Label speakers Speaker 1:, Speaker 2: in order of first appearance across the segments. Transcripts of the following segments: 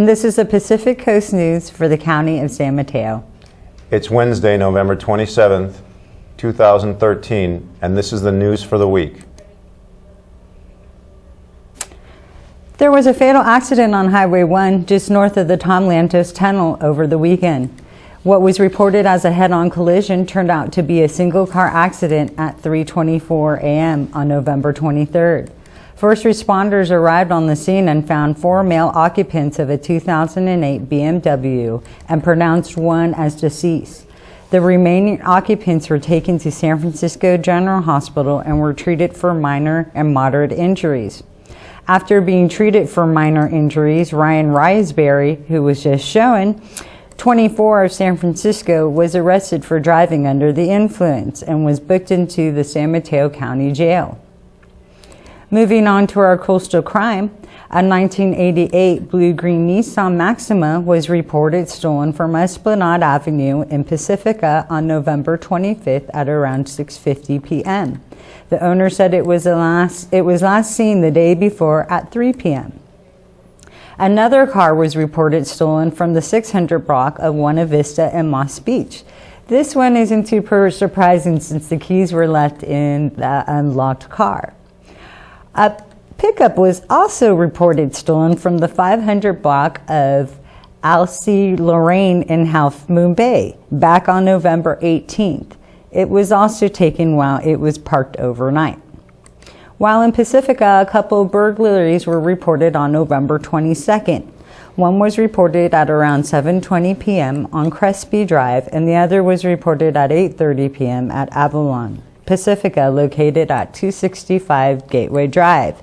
Speaker 1: and this is the Pacific Coast News for the County of San Mateo.
Speaker 2: It's Wednesday, November 27th, 2013, and this is the news for the week.
Speaker 1: There was a fatal accident on Highway 1 just north of the Tom Lantos Tunnel over the weekend. What was reported as a head-on collision turned out to be a single-car accident at 3:24 a.m. on November 23rd. First responders arrived on the scene and found 4 male occupants of a 2008 BMW and pronounced one as deceased. The remaining occupants were taken to San Francisco General Hospital and were treated for minor and moderate injuries. After being treated for minor injuries, Ryan Riesberry, who was just shown, 24 of San Francisco, was arrested for driving under the influence and was booked into the San Mateo County Jail. Moving on to our coastal crime, a 1988 blue-green Nissan Maxima was reported stolen from Esplanade Avenue in Pacifica on November 25th at around 6:50 p.m. The owner said it was last seen the day before at 3 p.m. Another car was reported stolen from the 600 block of Buena Vista and Moss Beach. This one isn't too surprising since the keys were left in the unlocked car. A pickup was also reported stolen from the 500 block of Alcee Lorraine in Half Moon Bay back on November 18th. It was also taken while it was parked overnight. While in Pacifica, a couple of burglaries were reported on November 22nd. One was reported at around 7:20 p.m. on Crespi Drive, and the other was reported at 8:30 p.m. at Avalon Pacifica, located at 265 Gateway Drive.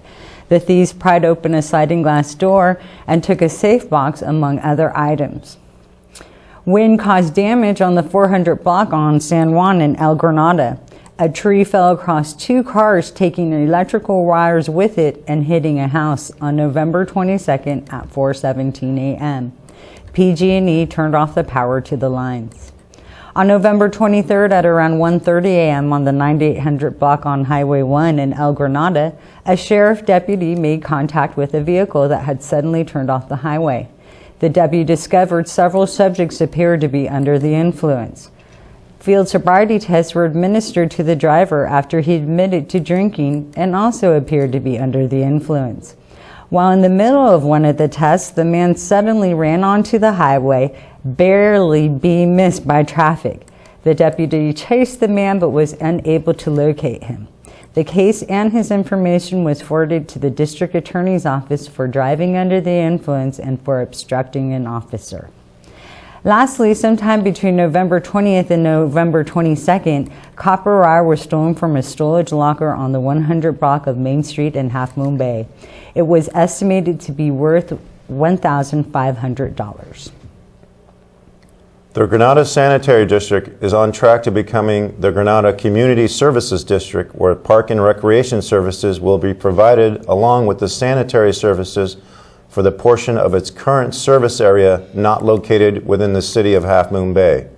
Speaker 1: The thieves pried open a sliding glass door and took a safe box among other items. Wind caused damage on the 400 block on San Juan in El Granada. A tree fell across 2 cars, taking electrical wires with it and hitting a house on November 22nd at 4:17 a.m. PG&E turned off the power to the lines. On November 23rd at around 1:30 a.m. on the 9800 block on Highway 1 in El Granada, a sheriff deputy made contact with a vehicle that had suddenly turned off the highway. The deputy discovered several subjects appeared to be under the influence. Field sobriety tests were administered to the driver after he admitted to drinking and also appeared to be under the influence. While in the middle of one of the tests, the man suddenly ran onto the highway, barely being missed by traffic. The deputy chased the man but was unable to locate him. The case and his information was forwarded to the district attorney's office for driving under the influence and for obstructing an officer. Lastly, sometime between November 20th and November 22nd, copper wire was stolen from a storage locker on the 100 block of Main Street in Half Moon Bay. It was estimated to be worth $1,500.
Speaker 2: The Granada Sanitary District is on track to becoming the Granada Community Services District, where park and recreation services will be provided along with the sanitary services for the portion of its current service area not located within the city of Half Moon Bay.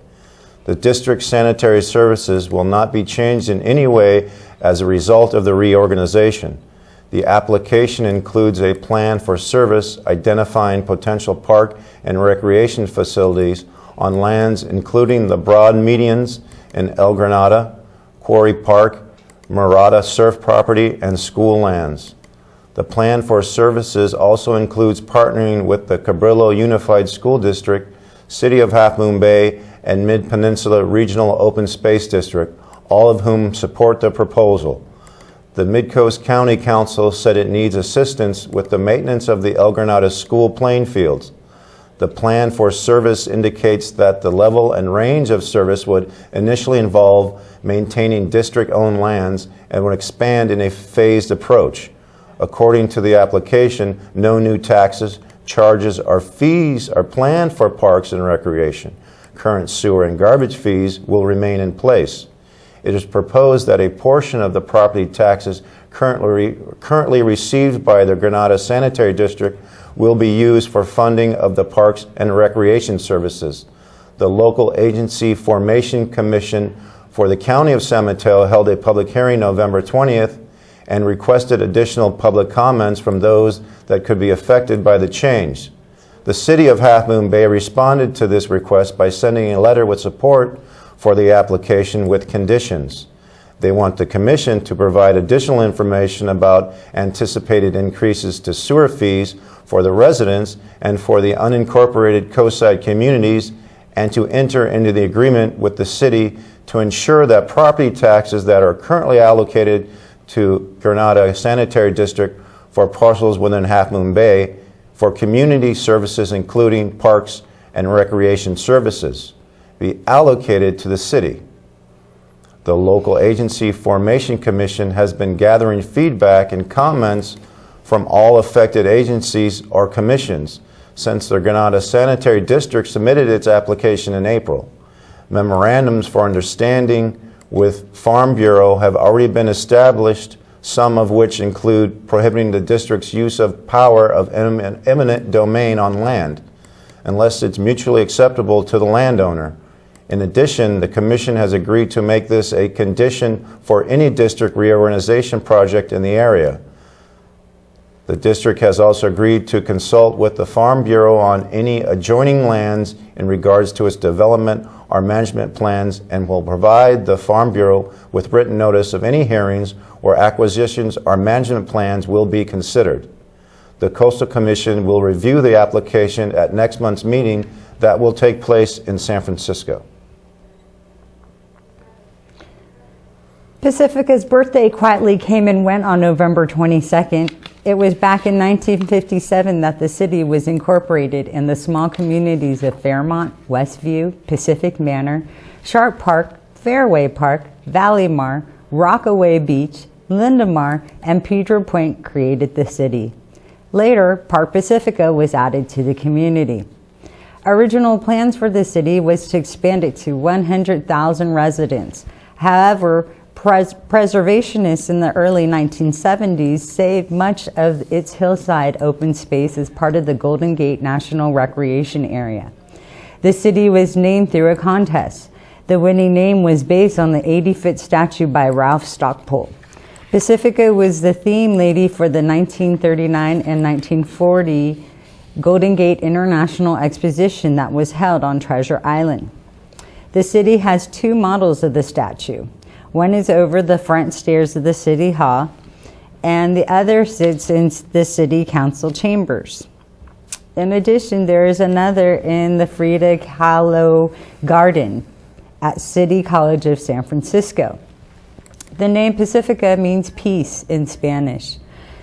Speaker 2: The district's sanitary services will not be changed in any way as a result of the reorganization. The application includes a plan for service identifying potential park and recreation facilities on lands including the Broad Medians in El Granada, Quarry Park, Murata Surf Property, and school lands. The plan for services also includes partnering with the Cabrillo Unified School District, City of Half Moon Bay, and Mid-Peninsula Regional Open Space District, all of whom support the proposal. The Mid-Coast County Council said it needs assistance with the maintenance of the El Granada school playing fields. The plan for service indicates that the level and range of service would initially involve maintaining district-owned lands and would expand in a phased approach. According to the application, no new taxes, charges, or fees are planned for parks and recreation. Current sewer and garbage fees will remain in place. It is proposed that a portion of the property taxes currently received by the Granada Sanitary District will be used for funding of the parks and recreation services. The local agency formation commission for the County of San Mateo held a public hearing November 20th and requested additional public comments from those that could be affected by the change. The City of Half Moon Bay responded to this request by sending a letter with support for the application with conditions. They want the Commission to provide additional information about anticipated increases to sewer fees for the residents and for the unincorporated coastside communities, and to enter into the agreement with the city to ensure that property taxes that are currently allocated to Granada Sanitary District for parcels within Half Moon Bay for community services including parks and recreation services be allocated to the city. The Local Agency Formation Commission has been gathering feedback and comments from all affected agencies or commissions since the Granada Sanitary District submitted its application in April. Memorandums for understanding with Farm Bureau have already been established, some of which include prohibiting the district's use of power of eminent domain on land, unless it's mutually acceptable to the landowner. In addition, the Commission has agreed to make this a condition for any district reorganization project in the area. The district has also agreed to consult with the Farm Bureau on any adjoining lands in regards to its development or management plans, and will provide the Farm Bureau with written notice of any hearings where acquisitions or management plans will be considered. The Coastal Commission will review the application at next month's meeting that will take place in San Francisco.
Speaker 1: Pacifica's birthday quietly came and went on November 22nd. It was back in 1957 that the city was incorporated in the small communities of Fairmont, Westview, Pacific Manor, Sharp Park, Fairway Park, Valley Mar, Rockaway Beach, Lindamar, and Pedro Point created the city. Later, Park Pacifica was added to the community. Original plans for the city was to expand it to 100,000 residents. However, preservationists in the early 1970s saved much of its hillside open space as part of the Golden Gate National Recreation Area. The city was named through a contest. The winning name was based on the 80-foot statue by Ralph Stockpole. Pacifica was the theme lady for the 1939 and 1940 Golden Gate International Exposition that was held on Treasure Island. The city has two models of the statue. One is over the front stairs of the City Hall, and the other sits in the City Council chambers. In addition, there is another in the Frida Kahlo Garden at City College of San Francisco. The name Pacifica means peace in Spanish.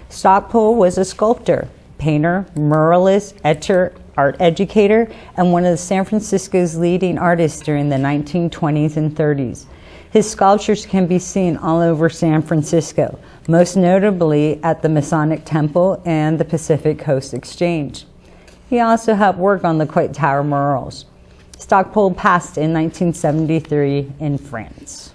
Speaker 1: Stockpole was a sculptor, painter, muralist, etcher, art educator, and one of San Francisco's leading artists during the 1920s and 30s. His sculptures can be seen all over San Francisco, most notably at the Masonic Temple and the Pacific Coast Exchange. He also helped work on the Coit Tower murals. Stockpole passed in 1973 in France.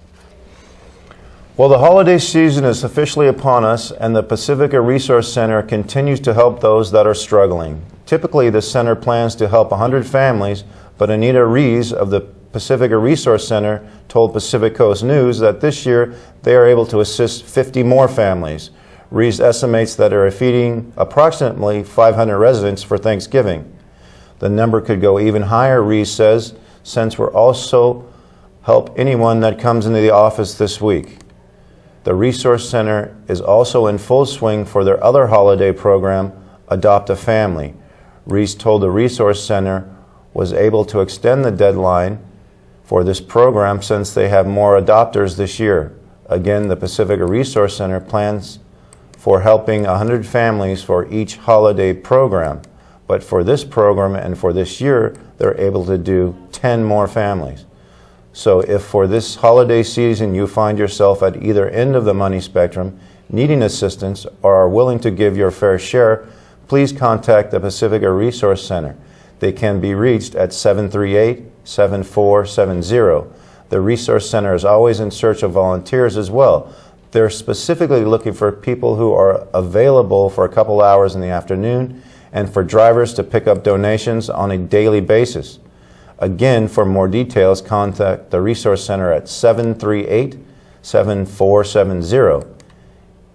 Speaker 2: Well, the holiday season is officially upon us, and the Pacifica Resource Center continues to help those that are struggling. Typically, the center plans to help 100 families, but Anita Rees of the Pacifica Resource Center told Pacific Coast News that this year they are able to assist 50 more families. Rees estimates that they are feeding approximately 500 residents for Thanksgiving. The number could go even higher, Rees says, since we're also help anyone that comes into the office this week. The Resource Center is also in full swing for their other holiday program, Adopt a Family. Rees told the Resource Center was able to extend the deadline for this program since they have more adopters this year. Again, the Pacifica Resource Center plans for helping 100 families for each holiday program. But for this program and for this year, they're able to do 10 more families. So if for this holiday season you find yourself at either end of the money spectrum, needing assistance, or are willing to give your fair share, please contact the Pacifica Resource Center. They can be reached at 738-7470. The Resource Center is always in search of volunteers as well. They're specifically looking for people who are available for a couple hours in the afternoon and for drivers to pick up donations on a daily basis. Again, for more details, contact the Resource Center at 738-7470.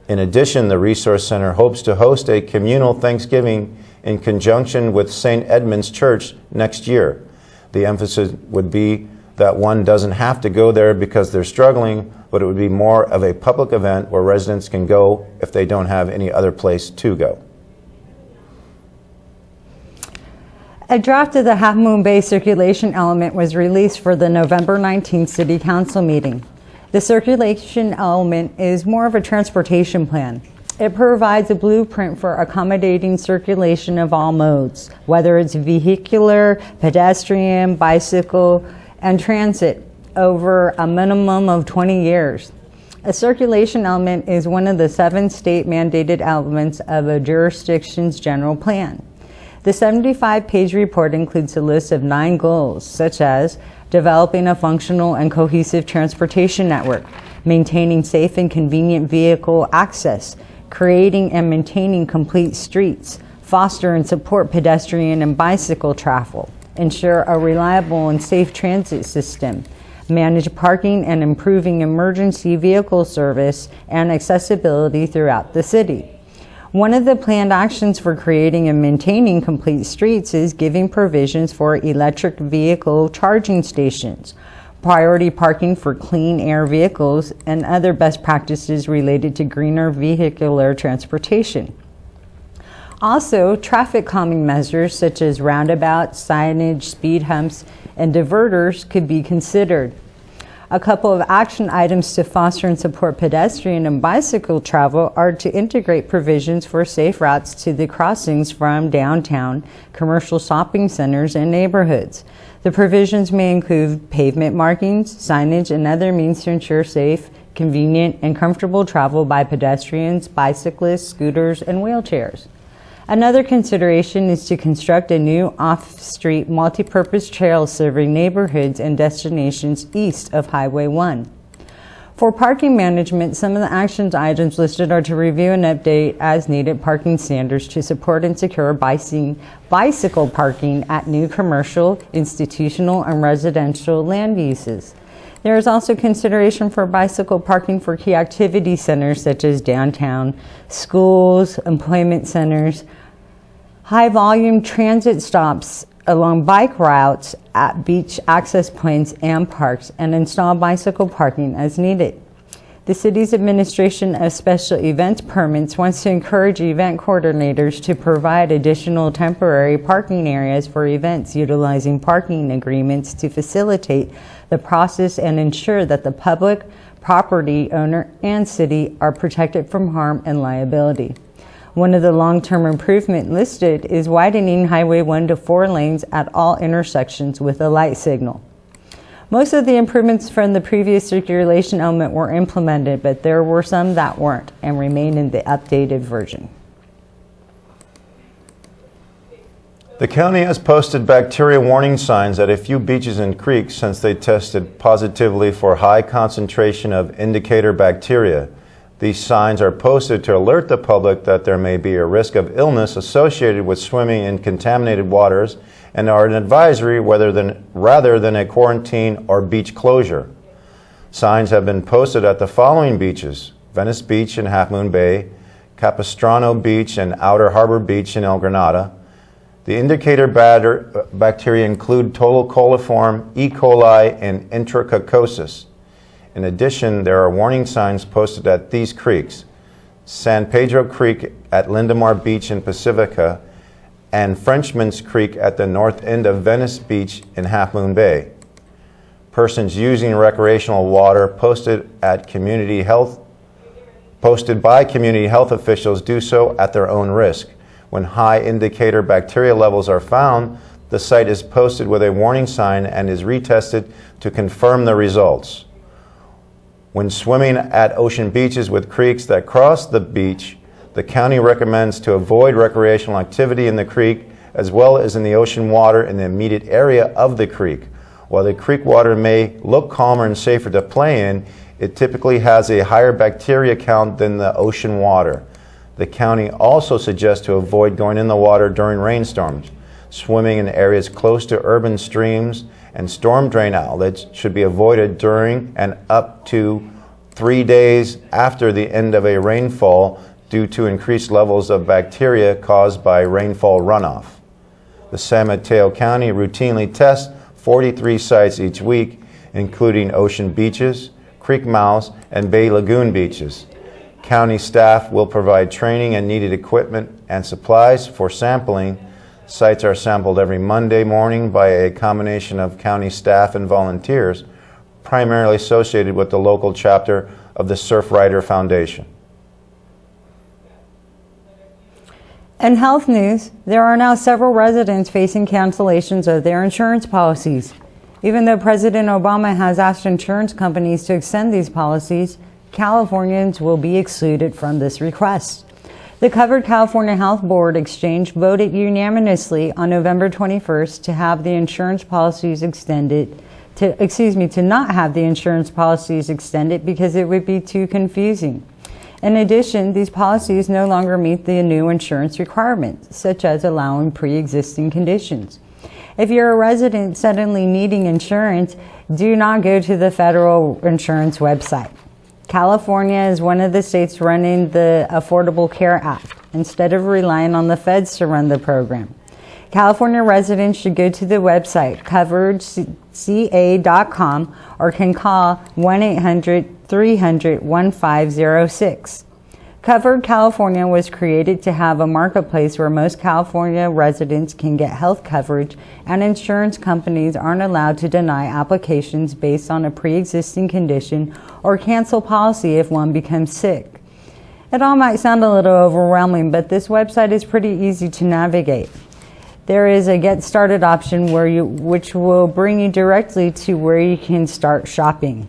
Speaker 2: In addition, the Resource Center hopes to host a communal Thanksgiving in conjunction with St. Edmund's Church next year. The emphasis would be that one doesn't have to go there because they're struggling, but it would be more of a public event where residents can go if they don't have any other place to go.
Speaker 1: A draft of the Half Moon Bay circulation element was released for the November 19th City Council meeting. The circulation element is more of a transportation plan. It provides a blueprint for accommodating circulation of all modes, whether it's vehicular, pedestrian, bicycle, and transit, over a minimum of 20 years. A circulation element is one of the 7 state-mandated elements of a jurisdiction's general plan. The 75-page report includes a list of 9 goals, such as developing a functional and cohesive transportation network, maintaining safe and convenient vehicle access, creating and maintaining complete streets, foster and support pedestrian and bicycle travel, ensure a reliable and safe transit system, manage parking and improving emergency vehicle service and accessibility throughout the city. One of the planned actions for creating and maintaining complete streets is giving provisions for electric vehicle charging stations, priority parking for clean air vehicles, and other best practices related to greener vehicular transportation. Also, traffic calming measures such as roundabouts, signage, speed humps, and diverters could be considered. A couple of action items to foster and support pedestrian and bicycle travel are to integrate provisions for safe routes to the crossings from downtown, commercial shopping centers, and neighborhoods. The provisions may include pavement markings, signage, and other means to ensure safe, convenient, and comfortable travel by pedestrians, bicyclists, scooters, and wheelchairs. Another consideration is to construct a new off-street multi-purpose trail serving neighborhoods and destinations east of Highway 1. For parking management, some of the action items listed are to review and update as needed parking standards to support and secure bicycle parking at new commercial, institutional, and residential land uses. There is also consideration for bicycle parking for key activity centers such as downtown, schools, employment centers, high-volume transit stops along bike routes at beach access points and parks, and install bicycle parking as needed. The city's administration of special events permits wants to encourage event coordinators to provide additional temporary parking areas for events utilizing parking agreements to facilitate the process and ensure that the public, property owner, and city are protected from harm and liability. One of the long-term improvements listed is widening Highway 1 to 4 lanes at all intersections with a light signal. Most of the improvements from the previous circulation element were implemented, but there were some that weren't and remain in the updated version.
Speaker 2: The county has posted bacteria warning signs at a few beaches and creeks since they tested positively for high concentration of indicator bacteria. These signs are posted to alert the public that there may be a risk of illness associated with swimming in contaminated waters and are an advisory rather than a quarantine or beach closure. Signs have been posted at the following beaches: Venice Beach in Half Moon Bay, Capistrano Beach and Outer Harbor Beach in El Granada. The indicator bacteria include total coliform, E. coli, and enterococcosis. In addition, there are warning signs posted at these creeks: San Pedro Creek at Lindemar Beach in Pacifica and Frenchman's Creek at the north end of Venice Beach in Half Moon Bay. Persons using recreational water posted by community health officials do so at their own risk. When high indicator bacteria levels are found, the site is posted with a warning sign and is retested to confirm the results. When swimming at ocean beaches with creeks that cross the beach, the county recommends to avoid recreational activity in the creek as well as in the ocean water in the immediate area of the creek. While the creek water may look calmer and safer to play in, it typically has a higher bacteria count than the ocean water. The county also suggests to avoid going in the water during rainstorms. Swimming in areas close to urban streams and storm drain outlets should be avoided during and up to 3 days after the end of a rainfall due to increased levels of bacteria caused by rainfall runoff. The San Mateo County routinely tests 43 sites each week, including ocean beaches, creek mouths, and bay lagoon beaches. County staff will provide training and needed equipment and supplies for sampling. Sites are sampled every Monday morning by a combination of county staff and volunteers, primarily associated with the local chapter of the Surfrider Foundation.
Speaker 1: In health news, there are now several residents facing cancellations of their insurance policies. Even though President Obama has asked insurance companies to extend these policies, Californians will be excluded from this request. The Covered California Health Board Exchange voted unanimously on November 21st to have the insurance policies extended, to not have the insurance policies extended because it would be too confusing. In addition, these policies no longer meet the new insurance requirements, such as allowing pre-existing conditions. If you're a resident suddenly needing insurance, do not go to the federal insurance website. California is one of the states running the Affordable Care Act, instead of relying on the feds to run the program. California residents should go to the website coveredca.com or can call 1-800-300-1506. Covered California was created to have a marketplace where most California residents can get health coverage, and insurance companies aren't allowed to deny applications based on a pre-existing condition or cancel policy if one becomes sick. It all might sound a little overwhelming, but this website is pretty easy to navigate. There is a Get Started option which will bring you directly to where you can start shopping.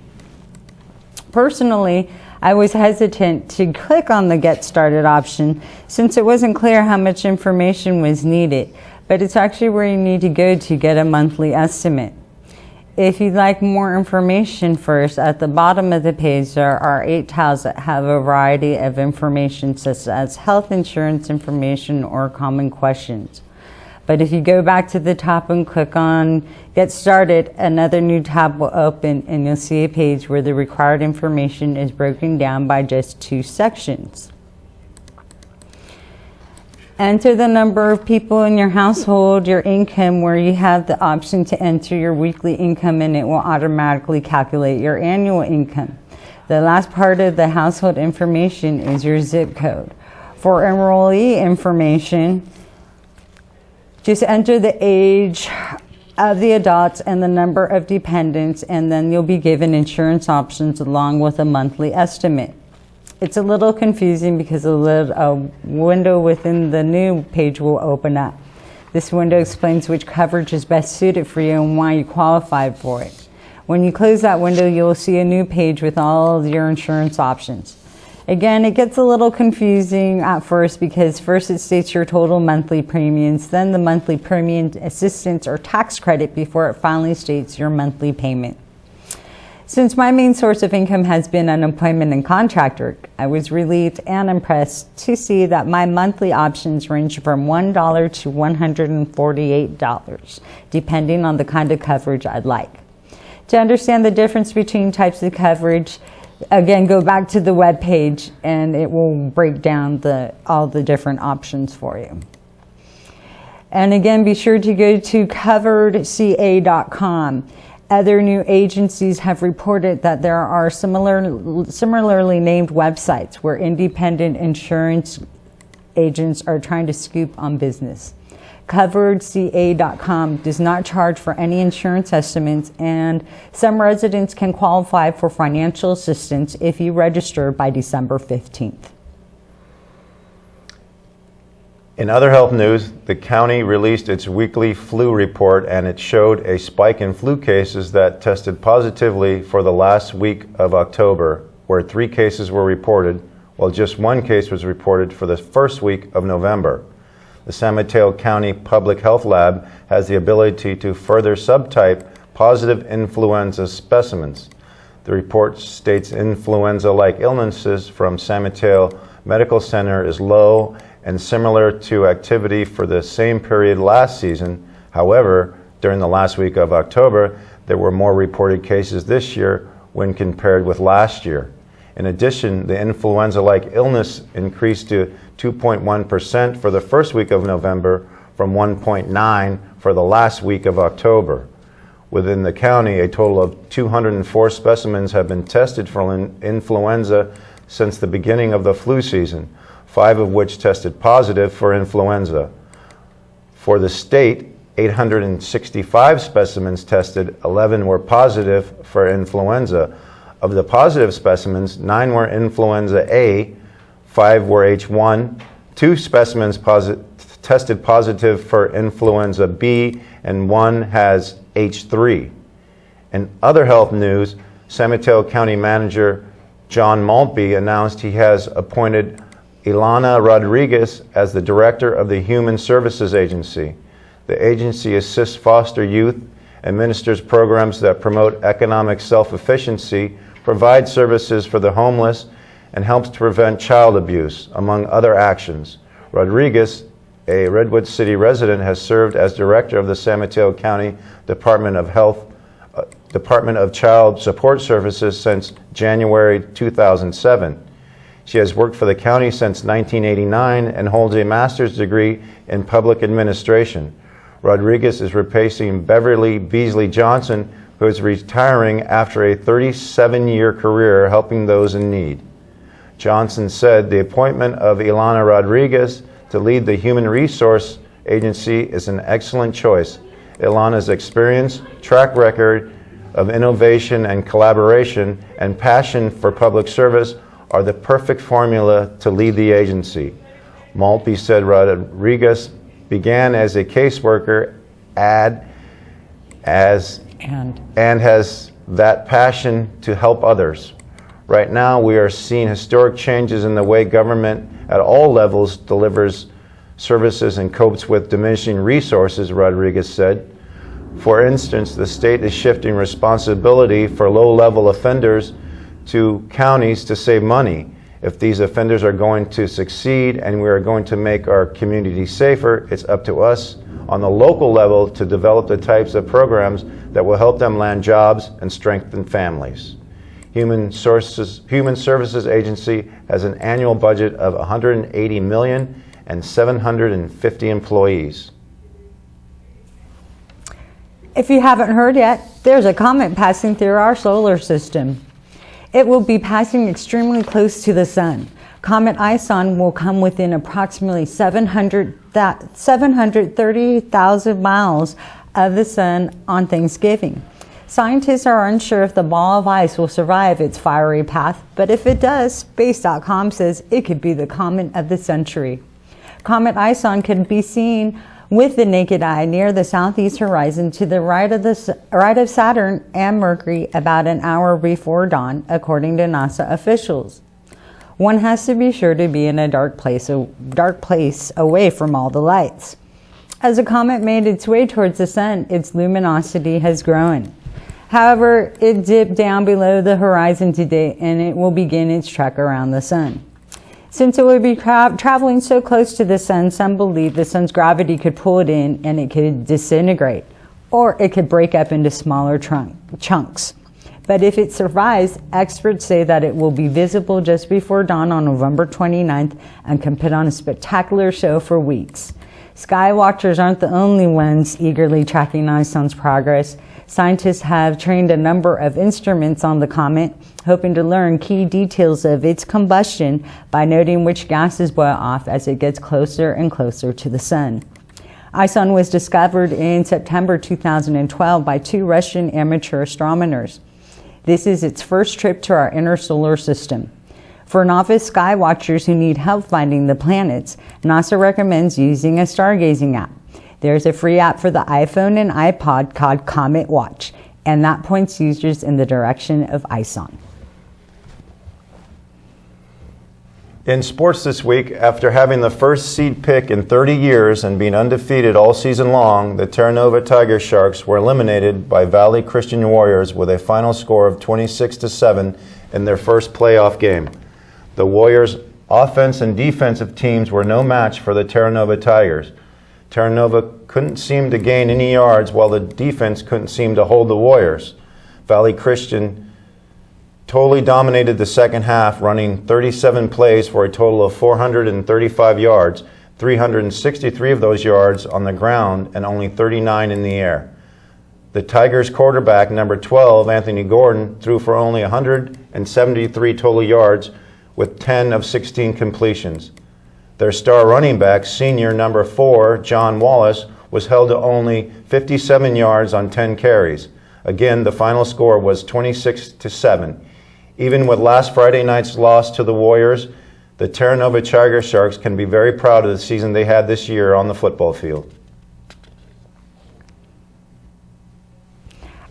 Speaker 1: Personally, I was hesitant to click on the Get Started option since it wasn't clear how much information was needed, but it's actually where you need to go to get a monthly estimate. If you'd like more information first, at the bottom of the page there are 8 tiles that have a variety of information such as health insurance information or common questions. But if you go back to the top and click on Get Started, another new tab will open and you'll see a page where the required information is broken down by just 2 sections. Enter the number of people in your household, your income, where you have the option to enter your weekly income and it will automatically calculate your annual income. The last part of the household information is your zip code. For enrollee information, just enter the age of the adults and the number of dependents, and then you'll be given insurance options along with a monthly estimate. It's a little confusing because a window within the new page will open up. This window explains which coverage is best suited for you and why you qualify for it. When you close that window, you'll see a new page with all of your insurance options. Again, it gets a little confusing at first because first it states your total monthly premiums, then the monthly premium assistance or tax credit before it finally states your monthly payment. Since my main source of income has been unemployment and contract work, I was relieved and impressed to see that my monthly options range from $1 to $148, depending on the kind of coverage I'd like. To understand the difference between types of coverage, again, go back to the web page and it will break down all the different options for you. And again, be sure to go to coveredca.com. Other new agencies have reported that there are similarly named websites where independent insurance agents are trying to scoop on business. CoveredCA.com does not charge for any insurance estimates, and some residents can qualify for financial assistance if you register by December 15th.
Speaker 2: In other health news, the county released its weekly flu report and it showed a spike in flu cases that tested positively for the last week of October, where 3 cases were reported, while just 1 case was reported for the first week of November. The San Mateo County Public Health Lab has the ability to further subtype positive influenza specimens. The report states influenza-like illnesses from San Mateo Medical Center is low and similar to activity for the same period last season. However, during the last week of October, there were more reported cases this year when compared with last year. In addition, the influenza-like illness increased to 2.1% for the first week of November from 1.9% for the last week of October. Within the county, a total of 204 specimens have been tested for influenza since the beginning of the flu season, 5 of which tested positive for influenza. For the state, 865 specimens tested, 11 were positive for influenza. Of the positive specimens, 9 were influenza A, 5 were H1, 2 specimens tested positive for influenza B, and 1 has H3. In other health news, San Mateo County Manager John Maltby announced he has appointed Ilana Rodriguez as the director of the Human Services Agency. The agency assists foster youth, administers programs that promote economic self-efficiency, provides services for the homeless, and helps to prevent child abuse, among other actions. Rodriguez, a Redwood City resident, has served as director of the San Mateo County Department of Child Support Services since January 2007. She has worked for the county since 1989 and holds a master's degree in public administration. Rodriguez is replacing Beverly Beasley Johnson, who is retiring after a 37-year career helping those in need. Johnson said the appointment of Ilana Rodriguez to lead the Human Resource Agency is an excellent choice. Ilana's experience, track record of innovation and collaboration, and passion for public service are the perfect formula to lead the agency. Maltby said Rodriguez began as a caseworker and has that passion to help others. Right now, we are seeing historic changes in the way government at all levels delivers services and copes with diminishing resources, Rodriguez said. For instance, the state is shifting responsibility for low-level offenders to counties to save money. If these offenders are going to succeed and we are going to make our community safer, it's up to us on the local level to develop the types of programs that will help them land jobs and strengthen families. Human Services Agency has an annual budget of $180 million and 750 employees.
Speaker 1: If you haven't heard yet, there's a comet passing through our solar system. It will be passing extremely close to the sun. Comet Ison will come within approximately 730,000 miles of the sun on Thanksgiving. Scientists are unsure if the ball of ice will survive its fiery path, but if it does, Space.com says it could be the comet of the century. Comet Ison can be seen with the naked eye near the southeast horizon to the right of Saturn and Mercury about an hour before dawn, according to NASA officials. One has to be sure to be in a dark place away from all the lights. As the comet made its way towards the sun, its luminosity has grown. However, it dipped down below the horizon today and it will begin its trek around the sun. Since it will be traveling so close to the sun, some believe the sun's gravity could pull it in and it could disintegrate, or it could break up into smaller chunks. But if it survives, experts say that it will be visible just before dawn on November 29th and can put on a spectacular show for weeks. Sky watchers aren't the only ones eagerly tracking Ison's progress. Scientists have trained a number of instruments on the comet, hoping to learn key details of its combustion by noting which gases boil off as it gets closer and closer to the sun. Ison was discovered in September 2012 by 2 Russian amateur astronomers. This is its first trip to our inner solar system. For novice sky watchers who need help finding the planets, NASA recommends using a stargazing app. There's a free app for the iPhone and iPod called Comet Watch, and that points users in the direction of Ison.
Speaker 2: In sports this week, after having the first seed pick in 30 years and being undefeated all season long, the Terra Tiger Sharks were eliminated by Valley Christian Warriors with a final score of 26-7 in their first playoff game. The Warriors' offense and defensive teams were no match for the Terra Tigers. Terra couldn't seem to gain any yards while the defense couldn't seem to hold the Warriors. Valley Christian totally dominated the second half, running 37 plays for a total of 435 yards, 363 of those yards on the ground and only 39 in the air. The Tigers quarterback, number 12, Anthony Gordon, threw for only 173 total yards with 10 of 16 completions. Their star running back, senior number 4, John Wallace, was held to only 57 yards on 10 carries. Again, the final score was 26-7. Even with last Friday night's loss to the Warriors, the Terra Tiger Sharks can be very proud of the season they had this year on the football field.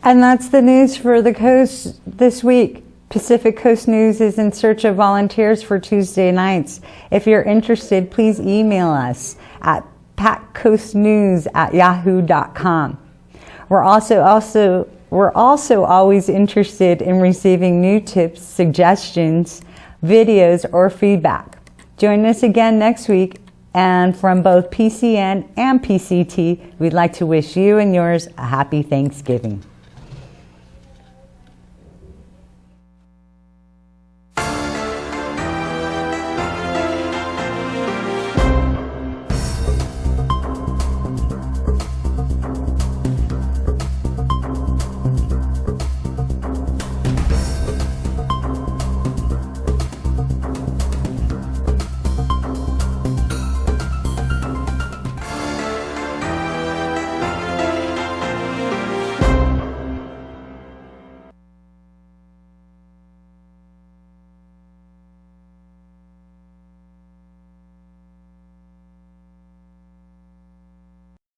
Speaker 1: And that's the news for the coast this week. Pacific Coast News is in search of volunteers for Tuesday nights. If you're interested, please email us at paccoastnews@yahoo.com. We're also always interested in receiving new tips, suggestions, videos, or feedback. Join us again next week. And from both PCN and PCT, we'd like to wish you and yours a happy Thanksgiving.